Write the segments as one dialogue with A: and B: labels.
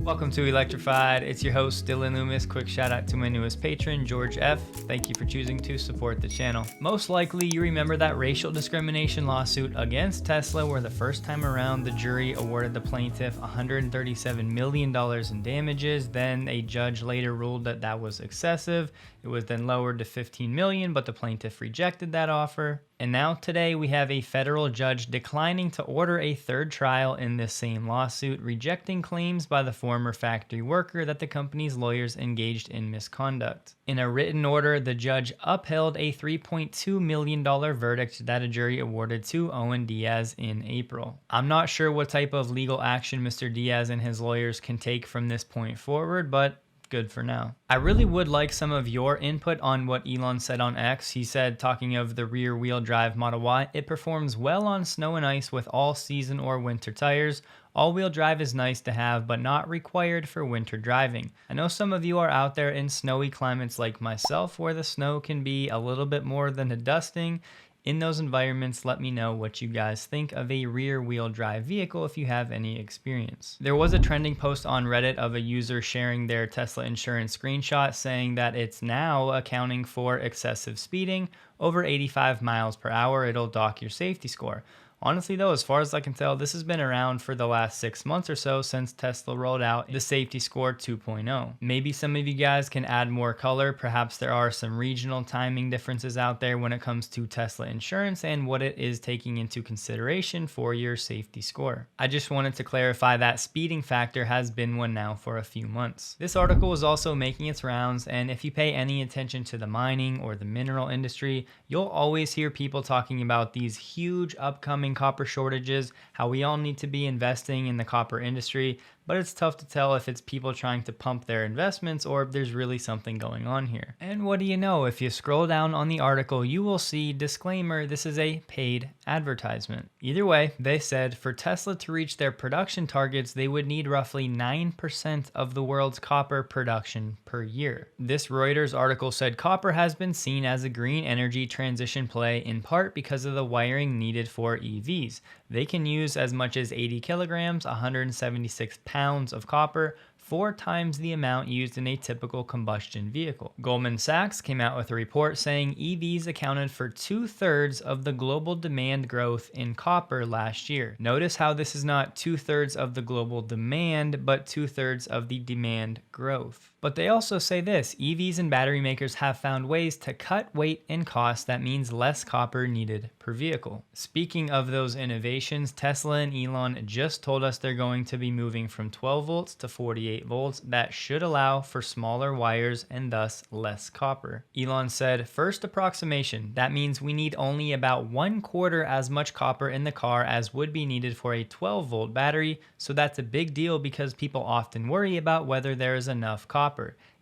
A: Welcome to Electrified. It's your host, Dylan Loomis. Quick shout out to my newest patron, George F. Thank you for choosing to support the channel. Most likely you remember that racial discrimination lawsuit against Tesla where the first time around the jury awarded the plaintiff $137 million in damages. Then a judge later ruled that that was excessive. It was then lowered to $15 million, but the plaintiff rejected that offer. And now today we have a federal judge declining to order a third trial in this same lawsuit, rejecting claims by the former factory worker that the company's lawyers engaged in misconduct. In a written order, the judge upheld a $3.2 million verdict that a jury awarded to Owen Diaz in April. I'm not sure what type of legal action Mr. Diaz and his lawyers can take from this point forward, but good for now. I really would like some of your input on what Elon said on X. He said, talking of the rear wheel drive Model Y, it performs well on snow and ice with all season or winter tires. All-wheel drive is nice to have, but not required for winter driving. I know some of you are out there in snowy climates like myself, where the snow can be a little bit more than a dusting. In those environments, let me know what you guys think of a rear-wheel drive vehicle if you have any experience. There was a trending post on Reddit of a user sharing their Tesla insurance screenshot saying that it's now accounting for excessive speeding. Over 85 miles per hour, it'll dock your safety score. Honestly though, as far as I can tell, this has been around for the last 6 months or so since Tesla rolled out the Safety Score 2.0. Maybe some of you guys can add more color. Perhaps there are some regional timing differences out there when it comes to Tesla insurance and what it is taking into consideration for your safety score. I just wanted to clarify that speeding factor has been one now for a few months. This article is also making its rounds, and if you pay any attention to the mining or the mineral industry, you'll always hear people talking about these huge upcoming copper shortages, how we all need to be investing in the copper industry, but it's tough to tell if it's people trying to pump their investments or if there's really something going on here. And what do you know, if you scroll down on the article, you will see disclaimer, this is a paid advertisement. Either way, they said for Tesla to reach their production targets, they would need roughly 9% of the world's copper production per year. This Reuters article said copper has been seen as a green energy transition play in part because of the wiring needed for EVs. They can use as much as 80 kilograms, 176 pounds of copper, 4 times the amount used in a typical combustion vehicle. Goldman Sachs came out with a report saying EVs accounted for 2/3 of the global demand growth in copper last year. Notice how this is not 2/3 of the global demand, but 2/3 of the demand growth. But they also say this, EVs and battery makers have found ways to cut weight and cost that means less copper needed per vehicle. Speaking of those innovations, Tesla and Elon just told us they're going to be moving from 12 volts to 48 volts. That should allow for smaller wires and thus less copper. Elon said, first approximation, that means we need only about 1/4 as much copper in the car as would be needed for a 12 volt battery. So that's a big deal because people often worry about whether there is enough copper.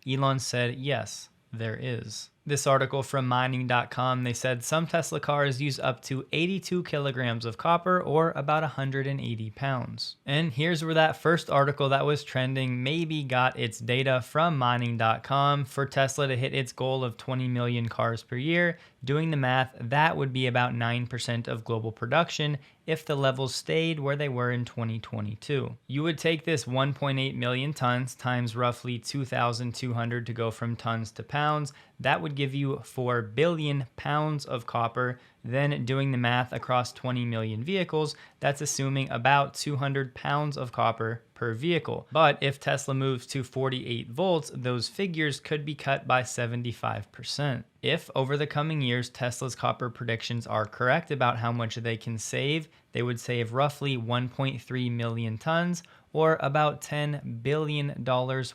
A: Elon said, yes, there is. This article from mining.com, they said some Tesla cars use up to 82 kilograms of copper or about 180 pounds. And here's where that first article that was trending maybe got its data from mining.com. For Tesla to hit its goal of 20 million cars per year, doing the math, that would be about 9% of global production if the levels stayed where they were in 2022. You would take this 1.8 million tons times roughly 2,200 to go from tons to pounds. That would give you 4 billion pounds of copper. Then doing the math across 20 million vehicles, that's assuming about 200 pounds of copper per vehicle. But if Tesla moves to 48 volts, those figures could be cut by 75%. If over the coming years, Tesla's copper predictions are correct about how much they can save, they would save roughly 1.3 million tons or about $10 billion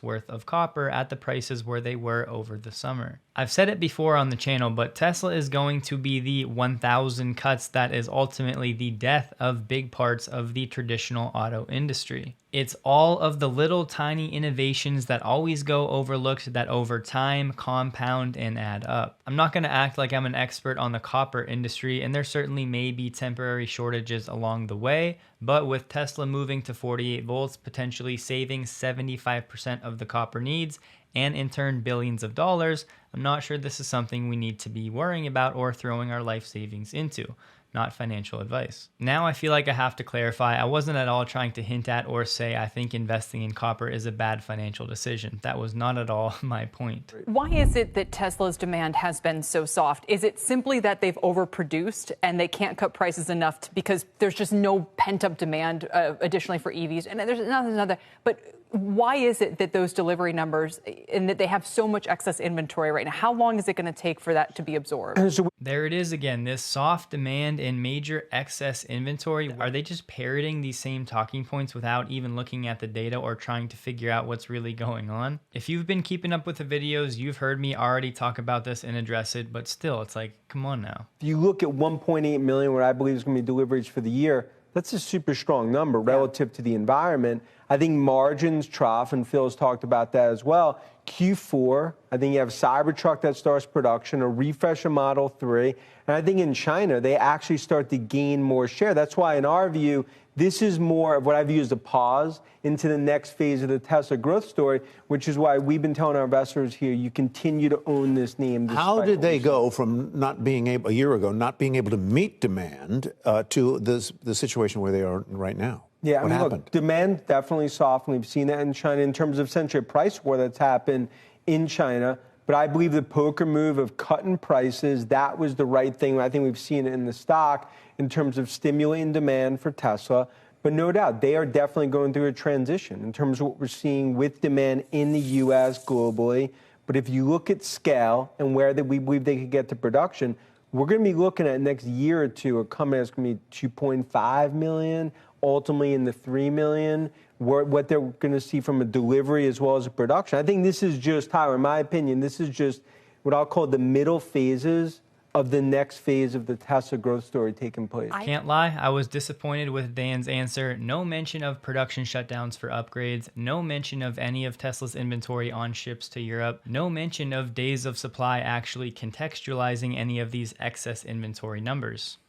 A: worth of copper at the prices where they were over the summer. I've said it before on the channel, but Tesla is going to be the 1,000 cuts that is ultimately the death of big parts of the traditional auto industry. It's all of the little tiny innovations that always go overlooked that over time compound and add up. I'm not going to act like I'm an expert on the copper industry, and there certainly may be temporary shortages along the way, but with Tesla moving to 48 volts, potentially saving 75% of the copper needs, and in turn billions of dollars, I'm not sure this is something we need to be worrying about or throwing our life savings into. Not financial advice. Now I feel like I have to clarify, I wasn't at all trying to hint at or say I think investing in copper is a bad financial decision. That was not at all my point.
B: Why is it that Tesla's demand has been so soft? Is it simply that they've overproduced and they can't cut prices enough because there's just no pent-up demand additionally for EVs? And there's another, but why is it that those delivery numbers and that they have so much excess inventory right now? How long is it going to take for that to be absorbed?
A: There it is again, this soft demand and major excess inventory. Are they just parroting these same talking points without even looking at the data or trying to figure out what's really going on? If you've been keeping up with the videos, you've heard me already talk about this and address it, but still, it's like, come on now.
C: If you look at 1.8 million, what I believe is going to be deliveries for the year, that's a super strong number relative to the environment. I think margins trough, and Phil's talked about that as well. Q4, I think you have Cybertruck that starts production, a refresh of Model 3, and I think in China, they actually start to gain more share. That's why, in our view, this is more of what I view as a pause into the next phase of the Tesla growth story, which is why we've been telling our investors here, you continue to own this name.
D: How did they go from not being able, a year ago, not being able to meet demand to the situation where they are right now?
C: Yeah,
D: what happened?
C: Look, demand definitely softened. We've seen that in China in terms of essentially a price war that's happened in China. But I believe the poker move of cutting prices, that was the right thing. I think we've seen it in the stock in terms of stimulating demand for Tesla. But no doubt, they are definitely going through a transition in terms of what we're seeing with demand in the U.S. globally. But if you look at scale and where we believe they could get to production, we're going to be looking at next year or two, a company that's going to be 2.5 million, ultimately in the 3 million, what they're going to see from a delivery as well as a production. I think this is just, Tyler, in my opinion, this is just what I'll call the middle phases of the next phase of the Tesla growth story taking place.
A: Can't lie, I was disappointed with Dan's answer. No mention of production shutdowns for upgrades. No mention of any of Tesla's inventory on ships to Europe. No mention of days of supply actually contextualizing any of these excess inventory numbers.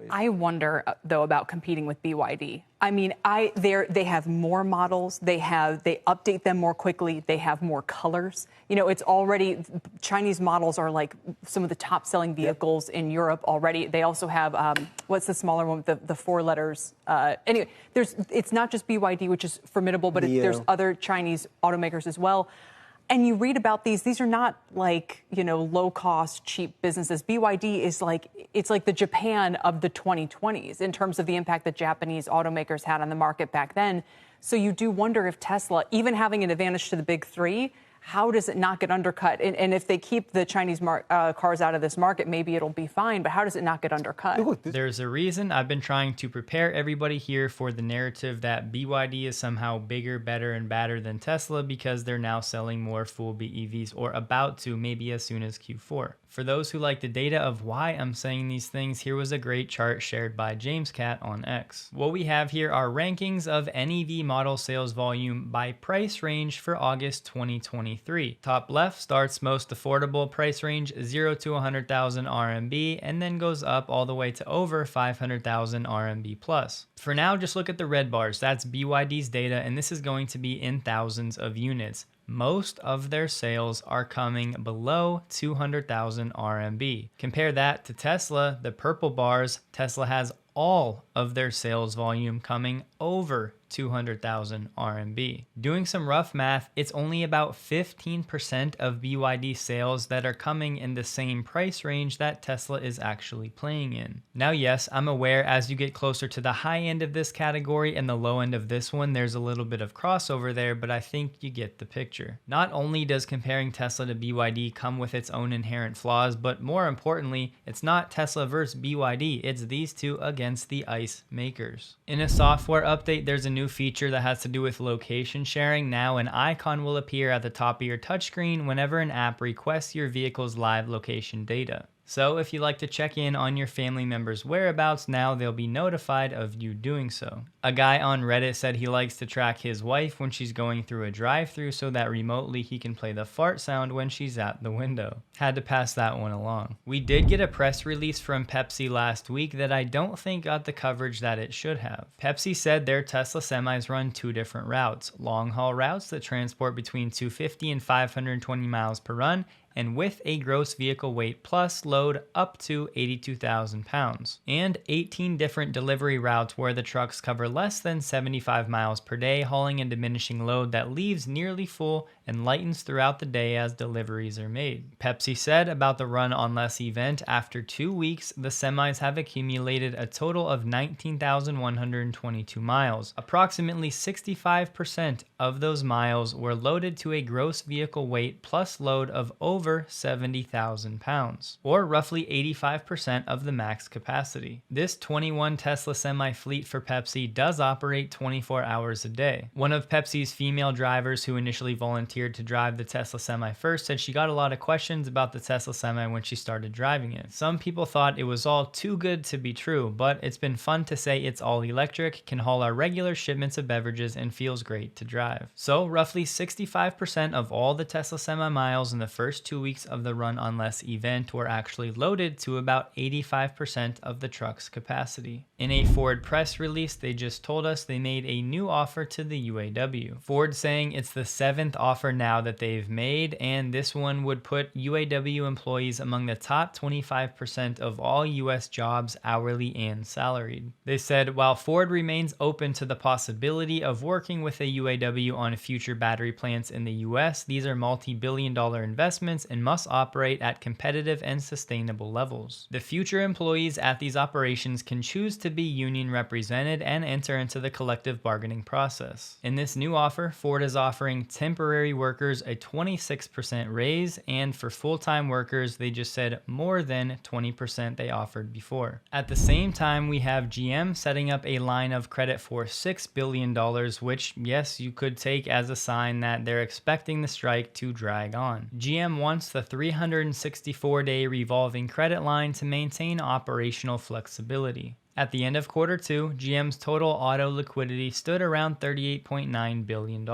B: I wonder, though, about competing with BYD. I mean, they have more models. They update them more quickly. They have more colors. You know, it's already, Chinese models are like some of the top-selling vehicles in Europe already. They also have, what's the smaller one with the 4 letters? Anyway, it's not just BYD, which is formidable, but there's other Chinese automakers as well. And you read about these are not like, you know, low cost, cheap businesses. BYD is like, it's like the Japan of the 2020s in terms of the impact that Japanese automakers had on the market back then. So you do wonder if Tesla, even having an advantage to the big three, how does it not get undercut? And if they keep the Chinese cars out of this market, maybe it'll be fine. But how does it not get undercut?
A: There's a reason I've been trying to prepare everybody here for the narrative that BYD is somehow bigger, better, and badder than Tesla because they're now selling more full BEVs or about to, maybe as soon as Q4. For those who like the data of why I'm saying these things, here was a great chart shared by James Cat on X. What we have here are rankings of NEV model sales volume by price range for August 2023. Top left starts most affordable price range 0 to 100,000 RMB and then goes up all the way to over 500,000 RMB plus. For now, just look at the red bars. That's BYD's data, and this is going to be in thousands of units. Most of their sales are coming below 200,000 RMB. Compare that to Tesla, the purple bars. Tesla has all of their sales volume coming over 200,000 RMB. Doing some rough math, it's only about 15% of BYD sales that are coming in the same price range that Tesla is actually playing in. Now, yes, I'm aware as you get closer to the high end of this category and the low end of this one, there's a little bit of crossover there, but I think you get the picture. Not only does comparing Tesla to BYD come with its own inherent flaws, but more importantly, it's not Tesla versus BYD, it's these two against the ICE makers. In a software update, there's a new feature that has to do with location sharing. Now an icon will appear at the top of your touchscreen whenever an app requests your vehicle's live location data. So if you like to check in on your family members' whereabouts, now they'll be notified of you doing so. A guy on Reddit said he likes to track his wife when she's going through a drive-thru so that remotely he can play the fart sound when she's at the window. Had to pass that one along. We did get a press release from Pepsi last week that I don't think got the coverage that it should have. Pepsi said their Tesla semis run 2 different routes: long-haul routes that transport between 250 and 520 miles per run, and with a gross vehicle weight plus load up to 82,000 pounds, and 18 different delivery routes where the trucks cover less than 75 miles per day, hauling a diminishing load that leaves nearly full and lightens throughout the day as deliveries are made. Pepsi said about the Run on Less event, after 2 weeks, the semis have accumulated a total of 19,122 miles. Approximately 65% of those miles were loaded to a gross vehicle weight plus load of over 70,000 pounds, or roughly 85% of the max capacity. This 21 Tesla semi fleet for Pepsi does operate 24 hours a day. One of Pepsi's female drivers who initially volunteered to drive the Tesla semi first said she got a lot of questions about the Tesla semi when she started driving it. Some people thought it was all too good to be true, but it's been fun to say it's all electric, can haul our regular shipments of beverages, and feels great to drive. So roughly 65% of all the Tesla semi miles in the first 2 weeks of the Run on Less event were actually loaded to about 85% of the truck's capacity. In a Ford press release, they just told us they made a new offer to the UAW. Ford saying it's the 7th offer now that they've made, and this one would put UAW employees among the top 25% of all US jobs, hourly and salaried. They said while Ford remains open to the possibility of working with a UAW on future battery plants in the US, these are multi-billion-dollar investments and must operate at competitive and sustainable levels. The future employees at these operations can choose to be union represented and enter into the collective bargaining process. In this new offer, Ford is offering temporary workers a 26% raise, and for full-time workers, they just said more than 20% they offered before. At the same time, we have GM setting up a line of credit for $6 billion, which, yes, you could take as a sign that they're expecting the strike to drag on. GM wants the 364-day revolving credit line to maintain operational flexibility. At the end of quarter 2, GM's total auto liquidity stood around $38.9 billion.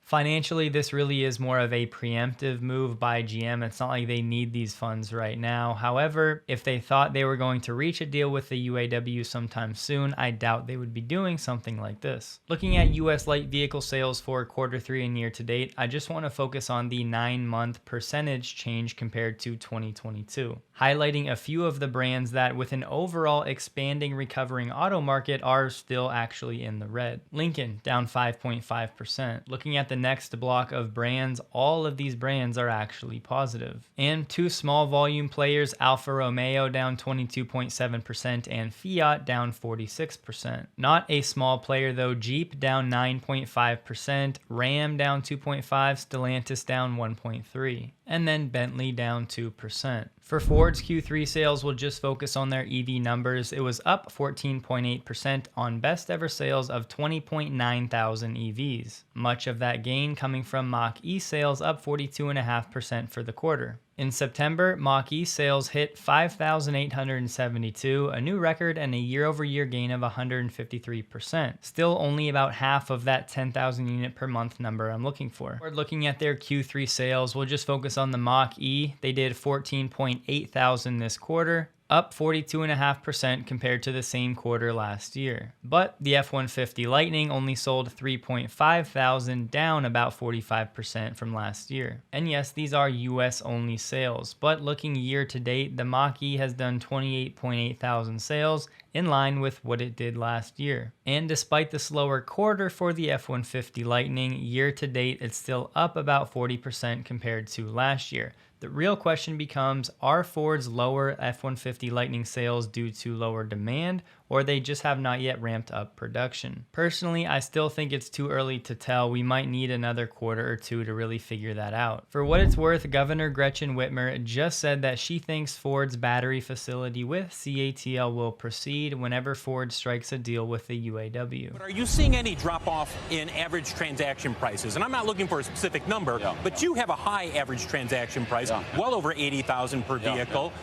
A: Financially, this really is more of a preemptive move by GM. It's not like they need these funds right now. However, if they thought they were going to reach a deal with the UAW sometime soon, I doubt they would be doing something like this. Looking at US light vehicle sales for quarter 3 and year to date, I just want to focus on the 9-month percentage change compared to 2022, highlighting a few of the brands that, with an overall expanding recovering auto market, are still actually in the red. Lincoln down 5.5%. Looking at the next block of brands, all of these brands are actually positive. And 2 small volume players, Alfa Romeo down 22.7% and Fiat down 46%. Not a small player though, Jeep down 9.5%, Ram down 2.5%, Stellantis down 1.3%, and then Bentley down 2%. For Ford's Q3 sales, we'll just focus on their EV numbers. It was up 14.8% on best ever sales of 20.9 thousand EVs. Much of that gain coming from Mach-E sales, up 42.5% for the quarter. In September, Mach-E sales hit 5,872, a new record and a year-over-year gain of 153%. Still only about half of that 10,000 unit per month number I'm looking for. We're looking at their Q3 sales. We'll just focus on the Mach-E. They did 14.8 thousand this quarter, up 42.5% compared to the same quarter last year. But the F-150 Lightning only sold 3.5 thousand, down about 45% from last year. And yes, these are US only sales, but looking year to date, the Mach-E has done 28.8 thousand sales, in line with what it did last year. And despite the slower quarter for the F-150 Lightning, year to date it's still up about 40% compared to last year. The real question becomes, are Ford's lower F-150 Lightning sales due to lower demand, or they just have not yet ramped up production. Personally, I still think it's too early to tell. We might need another quarter or two to really figure that out. For what it's worth, Governor Gretchen Whitmer just said that she thinks Ford's battery facility with CATL will proceed whenever Ford strikes a deal with the UAW.
E: But are you seeing any drop off in average transaction prices? And I'm not looking for a specific number, but you have a high average transaction price, well over $80,000 per vehicle.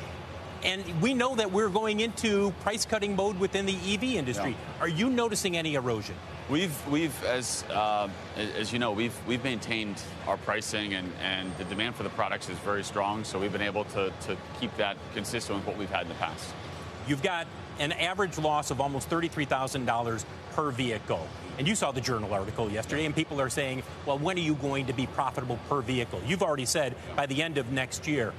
E: And we know that we're going into price cutting mode within the EV industry. Are you noticing any erosion?
F: We've as you know, we've maintained our pricing, and the demand for the products is very strong. So we've been able to keep that consistent with what we've had in the past.
E: You've got an average loss of almost $33,000 per vehicle. And you saw the Journal article yesterday, and people are saying, well, when are you going to be profitable per vehicle? You've already said by the end of next year.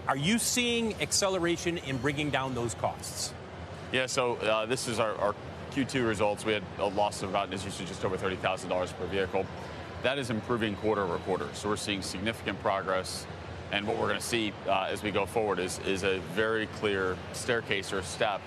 E: Are you seeing acceleration in bringing down those costs?
F: Yeah, so this is our Q2 results. We had a loss of about, as you said, just over $30,000 per vehicle. That is improving quarter over quarter. So we're seeing significant progress. And what we're going to see as we go forward is a very clear staircase or set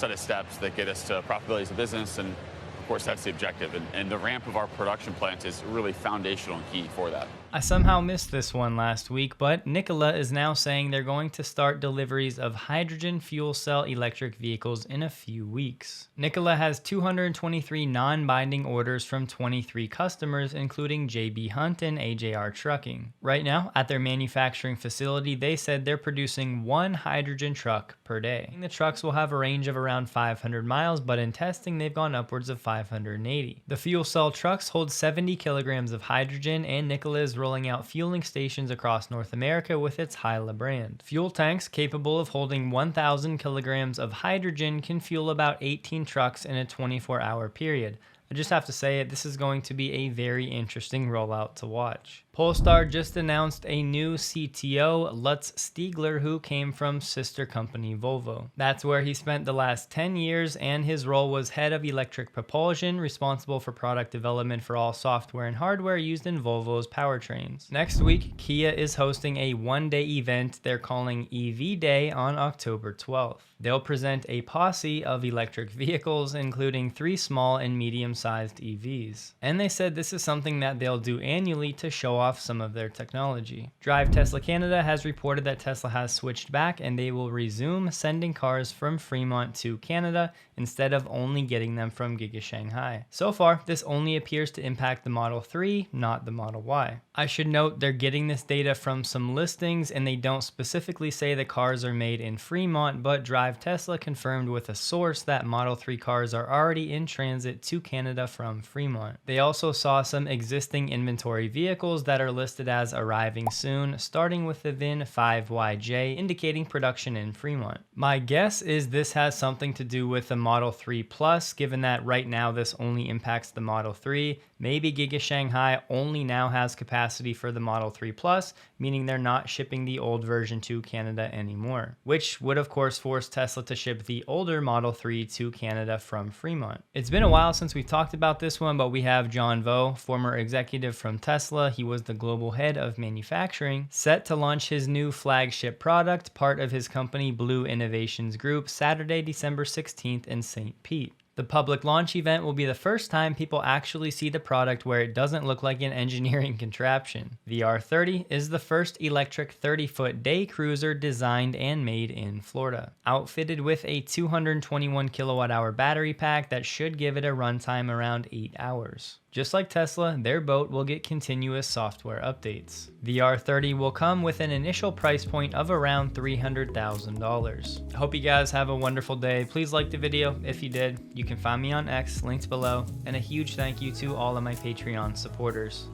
F: of steps that get us to profitability as a business. And of course, that's the objective. And the ramp of our production plant is really foundational and key for that.
A: I somehow missed this one last week, but Nikola is now saying they're going to start deliveries of hydrogen fuel cell electric vehicles in a few weeks. Nikola has 223 non-binding orders from 23 customers, including JB Hunt and AJR Trucking. Right now, at their manufacturing facility, they said they're producing 1 hydrogen truck per day. The trucks will have a range of around 500 miles, but in testing, they've gone upwards of 580. The fuel cell trucks hold 70 kilograms of hydrogen, and Nikola is rolling out fueling stations across North America with its Hyla brand. Fuel tanks capable of holding 1,000 kilograms of hydrogen can fuel about 18 trucks in a 24-hour period. I just have to say it, this is going to be a very interesting rollout to watch. Polestar just announced a new CTO, Lutz Stiegler, who came from sister company Volvo. That's where he spent the last 10 years, and his role was head of electric propulsion, responsible for product development for all software and hardware used in Volvo's powertrains. Next week, Kia is hosting a one-day event they're calling EV Day on October 12th. They'll present a posse of electric vehicles, including 3 small and medium-sized EVs. And they said this is something that they'll do annually to show off some of their technology. Drive Tesla Canada has reported that Tesla has switched back and they will resume sending cars from Fremont to Canada instead of only getting them from Giga Shanghai. So far, this only appears to impact the Model 3, not the Model Y. I should note they're getting this data from some listings and they don't specifically say the cars are made in Fremont, but Drive Tesla confirmed with a source that Model 3 cars are already in transit to Canada from Fremont. They also saw some existing inventory vehicles that are listed as arriving soon, starting with the VIN 5YJ, indicating production in Fremont. My guess is this has something to do with the Model 3 Plus, given that right now this only impacts the Model 3. Maybe Giga Shanghai only now has capacity for the Model 3 Plus, meaning they're not shipping the old version to Canada anymore, which would of course force Tesla to ship the older Model 3 to Canada from Fremont. It's been a while since we talked about this one, but we have John Vo, former executive from Tesla. He was the global head of manufacturing, set to launch his new flagship product, part of his company Blue Innovations Group, Saturday, December 16th in St. Pete. The public launch event will be the first time people actually see the product where it doesn't look like an engineering contraption. The R30 is the first electric 30-foot day cruiser designed and made in Florida. Outfitted with a 221 kilowatt-hour battery pack that should give it a runtime around 8 hours. Just like Tesla, their boat will get continuous software updates. The R30 will come with an initial price point of around $300,000. I hope you guys have a wonderful day. Please like the video if you did. You can find me on X, linked below, and a huge thank you to all of my Patreon supporters.